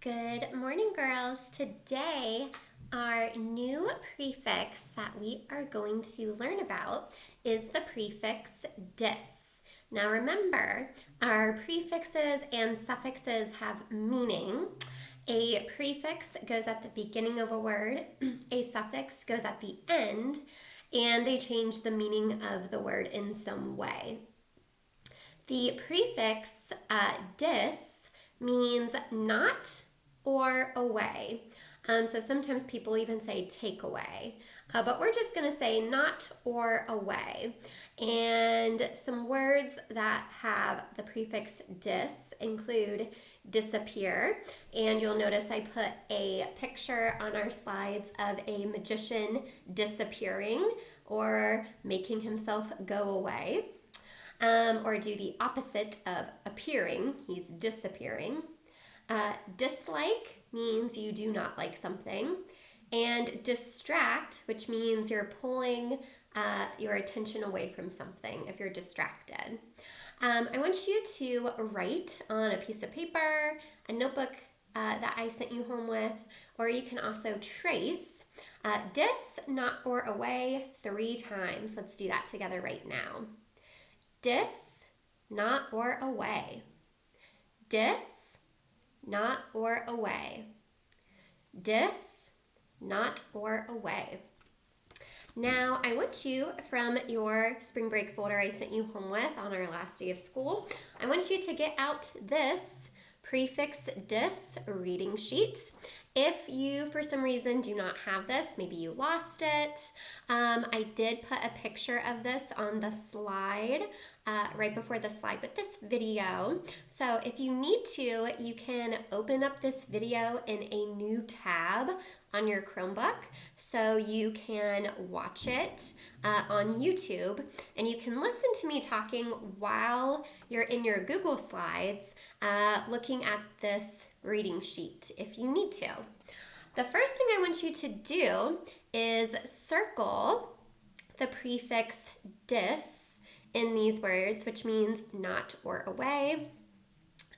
Good morning, girls. Today, our new prefix that we are going to learn about is the prefix dis. Now remember, our prefixes and suffixes have meaning. A prefix goes at the beginning of a word, a suffix goes at the end, and they change the meaning of the word in some way. The prefix dis means not or away. So sometimes people even say take away, but we're just going to say not or away. And some words that have the prefix dis include disappear, and you'll notice I put a picture on our slides of a magician disappearing or making himself go away. Or do the opposite of appearing, he's disappearing. Dislike means you do not like something. And distract, which means you're pulling your attention away from something if you're distracted. I want you to write on a piece of paper, a notebook that I sent you home with, or you can also trace dis, not, or away 3 times. Let's do that together right now. Dis, not, or away. Dis, not, or away. Dis, not, or away. Now, I want you, from your spring break folder I sent you home with on our last day of school, I want you to get out this prefix dis reading sheet. If you, for some reason, do not have this, maybe you lost it, I did put a picture of this on the slide, right before the slide with this video. So if you need to, you can open up this video in a new tab on your Chromebook so you can watch it on YouTube, and you can listen to me talking while you're in your Google Slides looking at this reading sheet if you need to. The first thing I want you to do is circle the prefix dis in these words, which means not or away,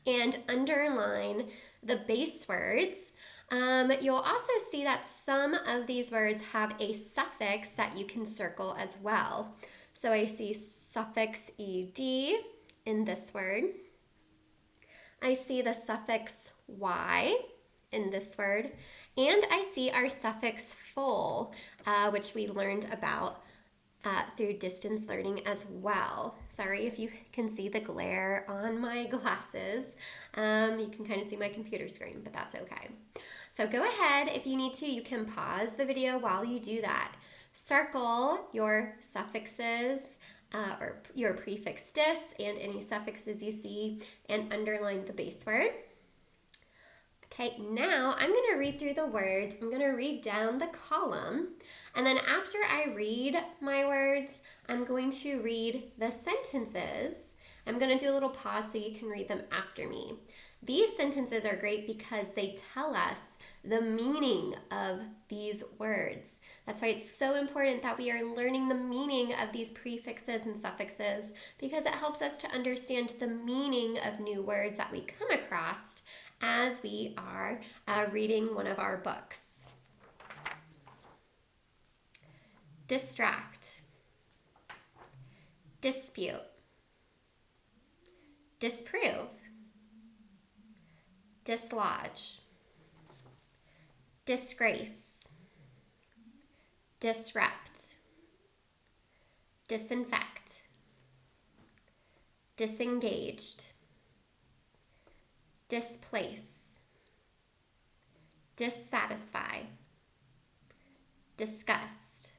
and underline the base words. You'll also see that some of these words have a suffix that you can circle as well. So I see suffix ed in this word. I see the suffix y in this word, and I see our suffix full, which we learned about through distance learning as well. Sorry if you can see the glare on my glasses. You can kind of see my computer screen, but that's okay. So go ahead, if you need to, you can pause the video while you do that. Circle your suffixes or your prefix dis and any suffixes you see, and underline the base word. Okay, now I'm going to read through the words. I'm going to read down the column, and then after I read my words, I'm going to read the sentences. I'm going to do a little pause so you can read them after me. These sentences are great because they tell us the meaning of these words. That's why it's so important that we are learning the meaning of these prefixes and suffixes, because it helps us to understand the meaning of new words that we come across as we are reading one of our books. Distract, dispute, disprove, dislodge, disgrace, disrupt, disinfect, disengaged, displace, dissatisfy, disgust,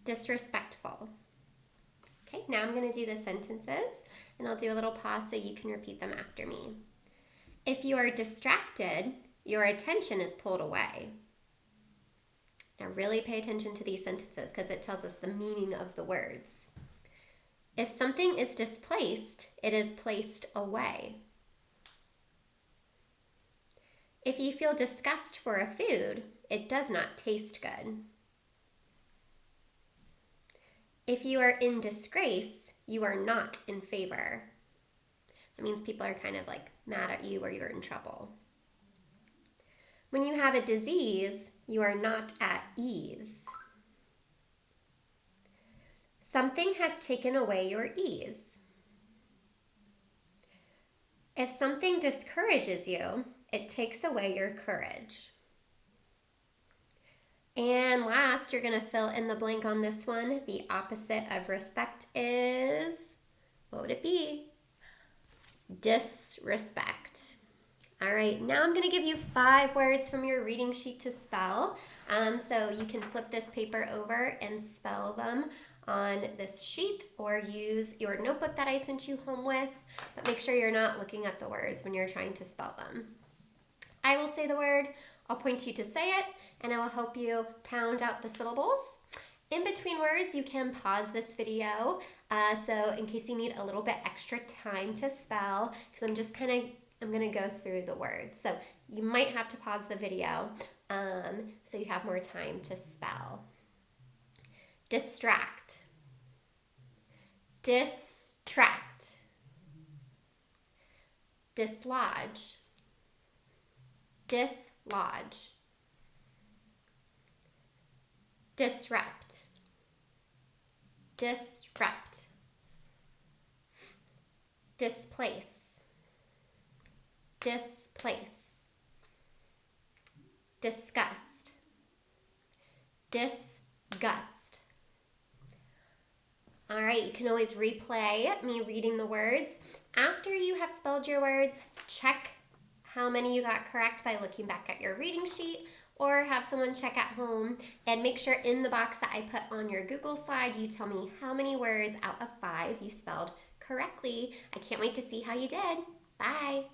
disrespectful. Okay, now I'm going to do the sentences, and I'll do a little pause so you can repeat them after me. If you are distracted, your attention is pulled away. Now really pay attention to these sentences because it tells us the meaning of the words. If something is displaced, it is placed away. If you feel disgust for a food, it does not taste good. If you are in disgrace, you are not in favor. That means people are kind of like mad at you or you're in trouble. When you have a disease, you are not at ease. Something has taken away your ease. If something discourages you, it takes away your courage. And last, you're going to fill in the blank on this one. The opposite of respect is, what would it be? Disrespect. All right, now I'm going to give you 5 words from your reading sheet to spell. So you can flip this paper over and spell them on this sheet or use your notebook that I sent you home with, but make sure you're not looking at the words when you're trying to spell them. I will say the word, I'll point you to say it, and I will help you pound out the syllables. In between words, you can pause this video, so in case you need a little bit extra time to spell, because I'm going to go through the words. So you might have to pause the video so you have more time to spell. Distract. Distract. Dislodge. Dislodge. Disrupt. Disrupt. Displace. Displace. Disgust. Disgust. All right, you can always replay me reading the words. After you have spelled your words, check how many you got correct by looking back at your reading sheet, or have someone check at home, and make sure in the box that I put on your Google slide, you tell me how many words out of 5 you spelled correctly. I can't wait to see how you did. Bye.